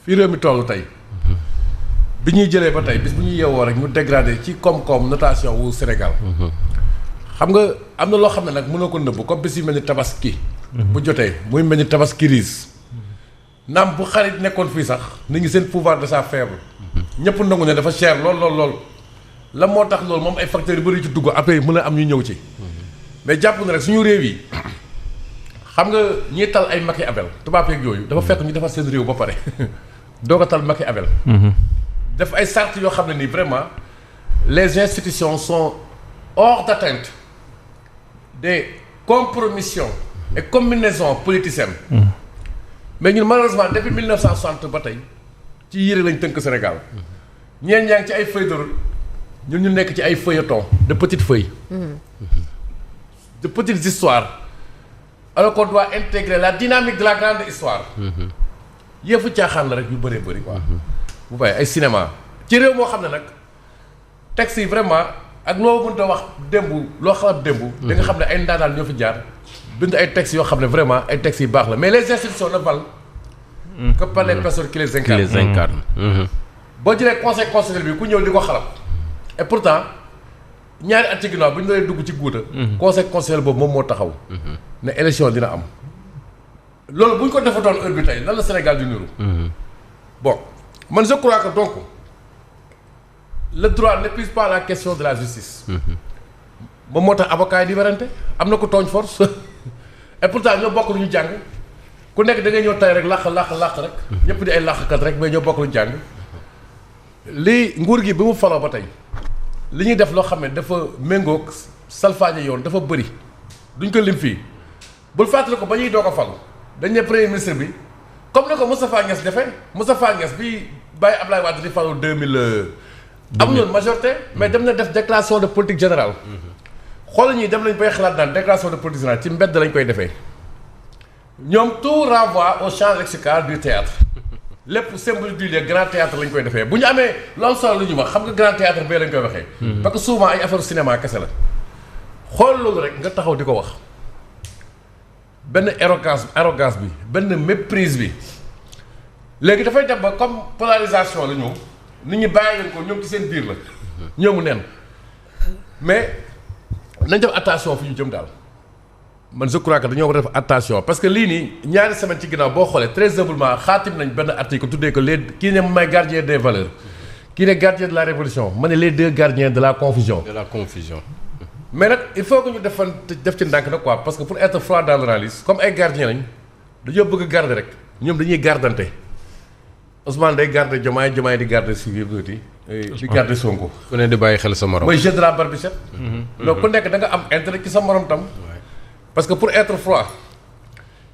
fii réew mi toll tey bi ñuy jëlee ba tey bis bu ñuy yeewoo rek ñu dégradé ci koom-koom notation wu Sénégal. xam nga am na loo xam ne nag mënoo ko nëbbu comme bis yu mel ni tabaski. bu jotee muy mel ni tabaski riis naam bu xarit nekkoon fii sax nit ñi seen pouvoir d'achat faible. ñëpp nangu ne dafa cher lool. la moo tax loolu moom ay facteurs yu bëri ci dugg après mën a am ñu ñëw ci. mais jàpp na rek suñu réew yi xam nga ñiy tal ay Machiavel tubaab yeeg yooyu dafa fekk ñu defar seen réew ba pare doog a tal Machiavel. def ay sart yoo xam ne nii vraiment les institutions sont hors d'atteinte des compromissions et combinaisons politiciennes. mais ñun malheureusement depuis 1960 ba tey ci yére lañ tënk Sénégal. ñeen ñaa ngi ci ay feuilles de route ñun ñu nekk ci ay feuilletons de petites feuilles. de petites histoires. alors qu'on doit intégrer la dynamique de la grande histoire. yëfu caaxaan la rek yu bëree bëri quoi. bu bàyyi ay cinéma ci réew moo xam ne nag texte yi vraiment ak loo mënta wax démb loo xalaat démb. da nga xam ne ay ndaanaan ñoo fi jaar bind ay textes yoo xam ne vraiment ay textes yu baax la mais les institutions ne valent que par les personnes qui les incarnent. boo jëlee conseil constitutionnel bi ku ñëw di ko xalab et pourtant ñaari at ci ginnaaw bu ñu doon dugg ci guuta conseil constitutionnel boobu moom moo taxaw. ne élection dina am. loolu bu ñu ko defatoon heure bi tey lan la Sénégal di niru. bon man je crois que donc le droit n'épuise pas la question de la justice. moom moo tax avocat yi di werante am na ko tooñ force et pourtant ñoo bokk lu ñu jàng ku nekk da ngay ñëw tey rek làq rek. ñëpp di ay làqkat rek mais ñoo bokk lu ñu jàng. lii nguur gi bi mu faloo ba tey li ñuy def loo xam ne dafa méngoog salfaañe yoon dafa bëri duñ ko lim fii bul fàttali ko ba ñuy doog a falu dañ ne premier ministre bi comme ni ko Moustapha Niasse defee Moustapha Niasse bi bàyyi Ablaye Wade di falu 2000. amuñu majorité mais dem na def déclaration de politique générale. xool ñii dem nañ bay xalaat naan déclaration de politique générale ci mbedd lañ koy defee ñoom tout renvoie au champ lexical du théâtre lépp symbole du lieu grand théâtre lañ koy defee bu ñu amee loolu solo lu ñu wax xam nga grand théâtre bee lañ koy waxee. parce que souvent ay affaire cinéma kese la. xool loolu rek nga taxaw di ko wax benn arrogance bi benn méprise bi léegi dafay dem ba comme polarisation la ñëw nit ñi bàyyi leen ko ñoom ci seen biir la. ñoomu neen mais nañ def attention fi ñu jëm daal man je crois que dañoo war a def attention parce que lii nii ñaari semaine ci ginnaaw boo xoolee très humblement xaatim nañ benn article tuddee ko les kii ne may gardien des valeurs kii ne gardien de la révolution ma ne les deux gardiens de la confusion. mais nag il faut que ñu def ci ndànk nag quoi parce que pour être froid dans l'analyse comme ay gardiens lañ dañoo bëgg a garder rek ñoom dañuy gardante Ousmane day garder Diomaye di garder si biir tuuti di garder Sonko. ku ne di bàyyi xel sa morom. mooy jeu de la barbichette. donc ku nekk da nga am intérêt ci sa morom tam. parce que pour être froid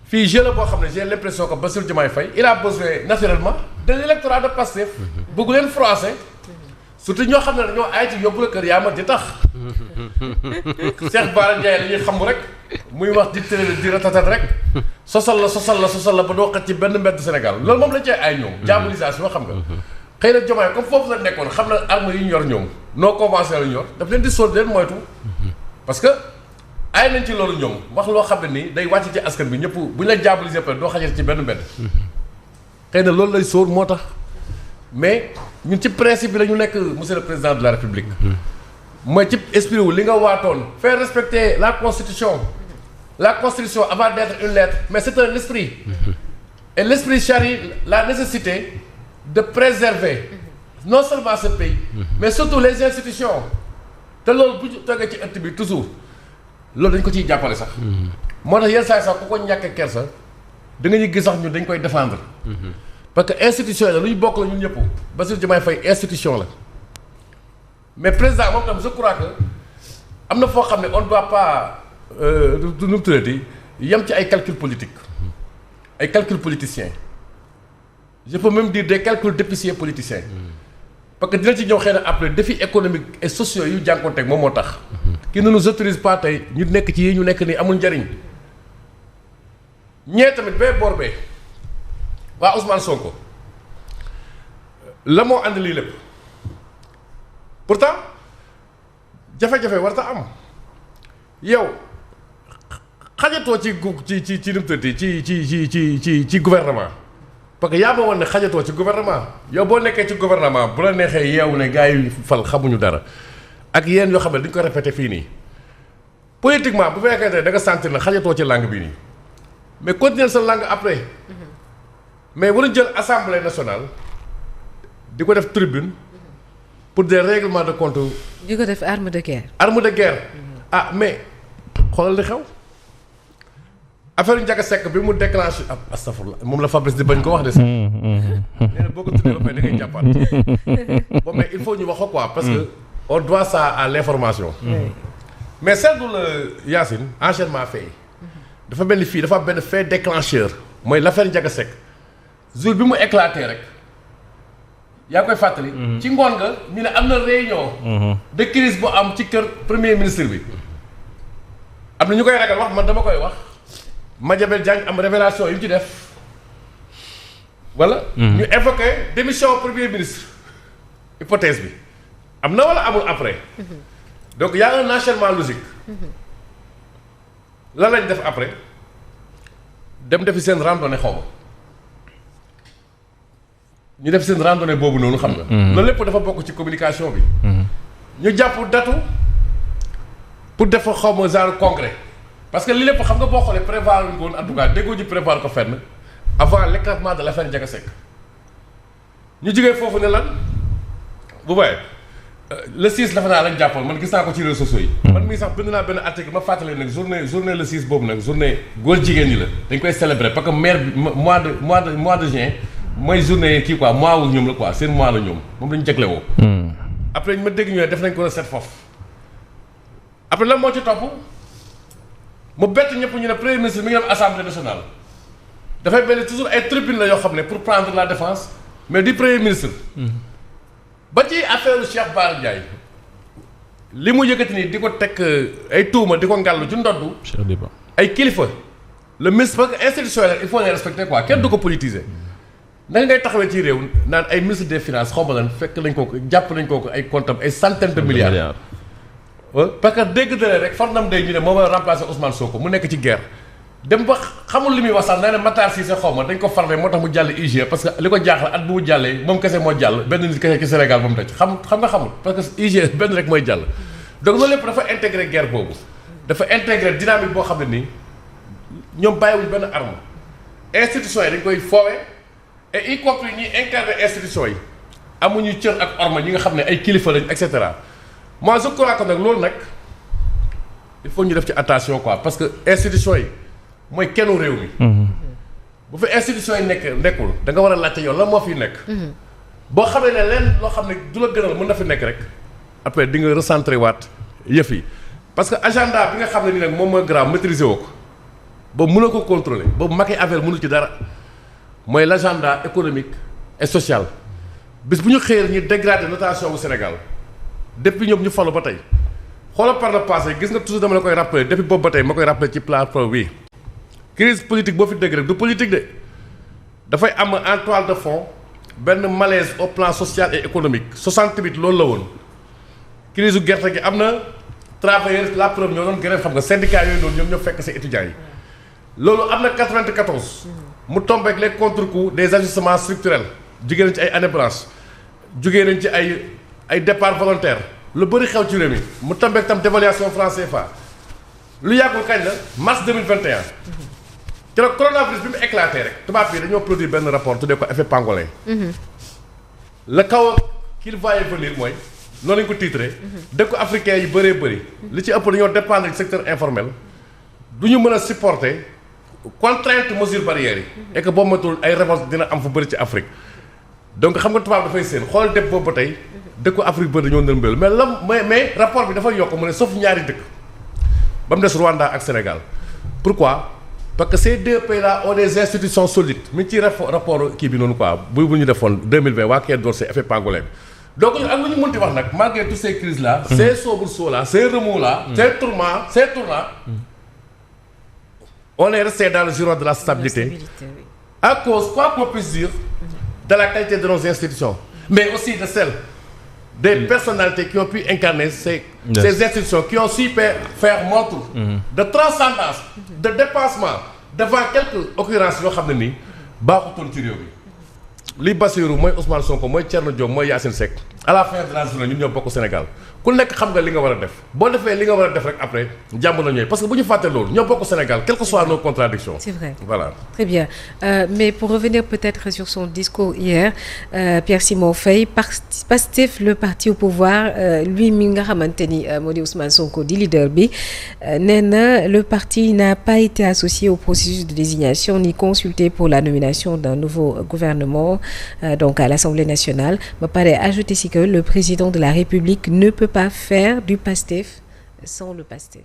fii jeu la boo xam ne j'ai l'impression que Bassirou Diomaye Faye il a besoin naturellement de l'électorat de Pastef. bëgg leen froisser. surtout ñoo xam ne dañoo ay ci yóbbu la kër yaa ma di tax Cheikh Bara Ndiaye la ñuy xam rek muy wax di télé di ratatat rek sosal la ba doo xat ci benn mbedd Sénégal loolu moom la cee ay ñoom diabolisation xam nga xëy na Diomaye comme foofu la nekkoon xam na armes yi ñu yor ñoom non conventionnel la ñu yor daf leen di sóor leen moytu parce que ay nañ ci loolu ñoom wax loo xam ne nii day wàcc ci askan bi ñëpp bu ñu la diaboliser pare doo xajal ci benn mbedd xëy na loolu lay sóor moo tax mais ñun ci principe bi la ñu nekk monsieur le président de la république mooy ci esprit wu li nga waatoon faire respecter la constitution avant d'être une lettre mais c'est un esprit et l'esprit charrie la nécessité de préserver non seulement ce pays mais surtout les institutions te loolu bu ñu toogee ci ëtt bi toujours loolu dañ ko ciy jàppale sax moo tax yenn saa sax ku ko ñàkk kersa da nga ñu gis sax ñun dañ koy défendre parce que institution la lu ñu bokk la ñun ñëpp Bassirou Diomaye Faye institution la mais président moom tam je crois que am na foo xam ne on ne doit pas nu mu tuddati yem ci ay calcul politique ay calcul politicien je peux même dire des calculs d'épicier politicien parce que dina ci ñëw xëy na après défis économiques et sociaux yu jànkoonteeg moom moo tax qui ne nous autorise pas tey ñu nekk ci yi ñu nekk nii amul njariñ ñee tamit bee boor bee waa Ousmane Sonko la moo ànd lii lépp pourtant jafe-jafe warta am yow xajatoo ci nu mu tëddee ci gouvernement parce que yaa ma woon ne xajatoo ci gouvernement yow boo nekkee ci gouvernement bu la neexee yeewu ne gars yi fal xamuñu dara ak yéen yoo xam ne dañu ko répété fii nii politiquement bu fekkee ne da nga sentir ne xajatoo ci langue bii nii mais continuer sa langue après mais waruñu jël assemblée nationale di ko def tribune pour des règlements de compte. di ko def arme de guerre. arme de guerre ah mais xoolal li xew. affaire Ndiaga Seck bi mu déclenché astafurlah moom la Fabrice di bañ ko wax de sax. nee na boo ko tuddee ba pare da ngay jàppaat. bon mais il faut ñu wax ko quoi parce que on doit ça à l'information. mais seetlu la Yacine enchaînement fait yi. dafa mel ni fii dafa am benn fait déclencheur. mooy l'affaire Ndiaga Seck jour bi mu éclaté rek yaa koy fàttali. ci ngoon nga ñu ne am na réunion. de crise bu am ci kër premier ministre bi. am na ñu koy ragal wax man dama koy wax. Madiambel Diagne am révélation yu ci def wala. ñu évoqué démission premier ministre hypothèse bi am na wala amul après. donc y a un enchaînement logique. lan lañ def après dem defi seen randonnée xaw ma ñu def seen randonnée boobu noonu xam nga. loolu lépp dafa bokk ci communication bi. ñu jàpp datu pour def xaw ma genre congrès. parce que li lépp xam nga boo xoolee prévoir wuñ ko woon en tout cas déggoo ji prévoir ko fenn avant l'éclatement de l'affaire Ndiaga Seck ñu jógee foofu ne lan bu baaxee le 6 dafa naa lañ jàppoon man gis naa ko ci réseaux sociaux yi. man mii sax bind naa benn article ma fàttali nag journée le 6 boobu nag journée góor jigéen ñi la dañ koy célébrer parce que maire bi mois de juin mooy journée kii quoi mois wu ñoom la quoi seen mois la ñoom moom lañu jagle woo. après ñu ma dégg ñu ne def nañ ko recette foofu après lan moo ci topp. mu bett ñëpp ñu ne premier ministre mi ngi dem assemblée nationale dafay mel ni toujours ay tribune la yoo xam ne pour prendre la défense mais du premier ministre. ba ci affaire Cheikh Bara Ndiaye li mu yëkkati nii di ko teg ay tuuma di ko ngàllu ci ndoddu. ay kilifa le ministre parce que institutionnel il faut les respecter quoi kenn du ko politiser. naka ngay taxawee ci réew naan ay ministre des finances xaw ma lan fekk nañ ko jàpp nañ ko ay comptes ay centaines de milliards. parce que dégg na rek Fardam day ñu ne moo war a remplacer Ousmane Sonko mu nekk ci guerre dem ba xamul li muy wax sax nee na Matar Cissé xaw ma dañ ko farle moo tax mu jàll IG parce que li ko jaaxal at bu mu jàllee moom kese moo jàll benn nit kese ci Sénégal ba mu daj xam nga xamul parce que IG benn rek mooy jàll. donc loolu lépp dafa intégré guerre boobu dafa intégré dynamique boo xam ne nii ñoom bàyyiwuñ benn arme institutions yi dañ koy foowee et y compris ñuy incarner institutions yi amuñu cër ak orma ñi nga xam ne ay kilifa lañ et cetera. moi je crois que nag loolu nag il faut ñu def ci attention quoi parce que institution yi mooy kennu réew mi. bu fi institution yi nekkul da nga war a laajte yow lan moo fiy nekk. boo xamee ne leen loo xam ne du la gënal mën na fi nekk rek après di nga recentrer waat yëf yi parce que agenda bi nga xam ne nii nag moom mooy grave maîtriser woo ko boobu mënoo ko contrôler boobu Macky affaire mënul ci dara mooy l' agenda économique et social bis bu ñu xëyee ñu dégrader notation bu Sénégal. depuis ñoom ñu falu ba tey xoolal par le passé gis nga toujours dama la koy rappeler depuis boobu ba tey ma koy rappeler ci plateau bi crise politique boo fi dégg rek du politique de dafay am en toile de fond benn malaise au plan social et économique 68 loolu la woon crise u gerte gi am na travailleurs la preuve ñoo doon grève xam nga syndicat yooyu noonu ñoom ñoo fekk seen étudiants yi loolu am na 94 mu tombé ak les contre-coups des ajustements structurels jugee nañ ci ay années blanches jugee nañ ci ay départ volontaire lu bëri xew ci réew mi mu tombeek tam dévaluation franc CFA lu yàggul kañ la mars 2021 te nag coronavirus bi mu éclaté rek tubaab yi dañoo produire benn rapport tuddee ko effet pangolin la kaw qu'il voyait venir mooy noonu lañ ko titré dëkku africain yi bëree bëri li ci ëpp dañoo dépendre du secteur informel du ñu mën a supporter contrainte mesure barrières yi et que boo matul ay révolte dina am fu bëri ci Afrique donc xam nga tubaab dafay seen xool def boobu ba tey dëkku Afrique bëri dañoo ndërmbéelu mais rapport bi dafa yokk mu ne sauf ñaari dëkk ba mu des Rwanda ak Sénégal pourquoi parce que ces deux pays là ont des institutions solides mi ngi ci rapport kii bi noonu quoi bu ñu defoon 2020 waa Quai d'Orsay effet pangolin donc ak lu ñu mënti wax nag malgré toutes ces crises là ces soubresauts là ces remous là ces tournants on est resté dans le giron de la stabilité à cause quoi qu'on puisse dire de la qualité de nos institutions mais aussi de celle des personnalités qui ont pu incarner ces institutions qui ont su faire montre de transcendance de dépassement devant quelques occurrences yoo xam ne nii baaxutoon ci réew mi li Bassirou mooy Ousmane Sonko mooy Thierno Diop mooy Yacine Seck à la fin de la journée ñun ñoo bokk Sénégal ku nekk xam nga li nga war a def boo defee li nga war a def rek après jàmm na ñooy parce que bu ñu fàtte loolu ñoo bokk Sénégal quelles que soient nos contradictions. C'est vrai. Voilà. Très bien. Mais pour revenir peut-être sur son discours hier, Pierre Simon Faye, Pastef, le parti au pouvoir, lui mi nga xamante ni moo di Ousmane Sonko di leader bi nee na le parti n'a pas été associé au processus de désignation ni consulté pour la nomination d'un nouveau gouvernement donc à l'Assemblée nationale. Ba pare ajouté si que le président de la République ne peut pas faire du PASTEF sans le PASTEF.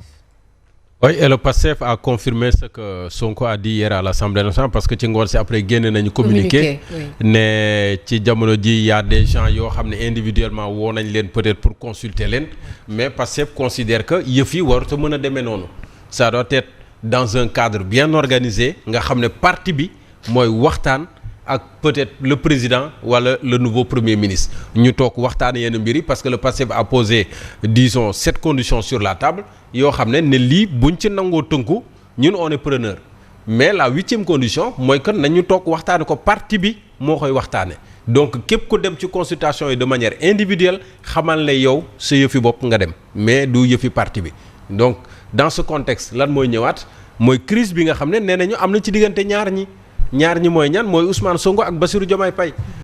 Oui, et le PASTEF a confirmé ce que Sonko a dit hier à l'Assemblée nationale parce que ci ngoon si après génne nañu communiqué ne ci jamono ji y a des gens yoo xam ne individuellement woo nañ leen peut-être pour consulter leen mais PASTEF considère que yëf yi warut a mën a demee noonu ça doit être dans un cadre bien organisé nga xam ne parti bi mooy waxtaan ak peut-être le président wala le nouveau premier ministre ñu toog waxtaan yenn mbir yi parce que le PASTEF a posé disons 7 conditions sur la table yoo xam ne lii buñ ci nangoo tënku ñun on est preneur mais la 8e condition mooy que nañu toog waxtaane ko parti bi moo koy waxtaane donc képp ku dem ci consultation yi de manière individuelle xamal ne yow sa yëfi bopp nga dem mais du yëfi parti bi donc dans ce contexte lan mooy ñëwaat mooy crise bi nga xam ne nee nañu am na ci diggante ñaar ñi mooy ñan mooy Ousmane Sonko ak Bassirou Diomaye Faye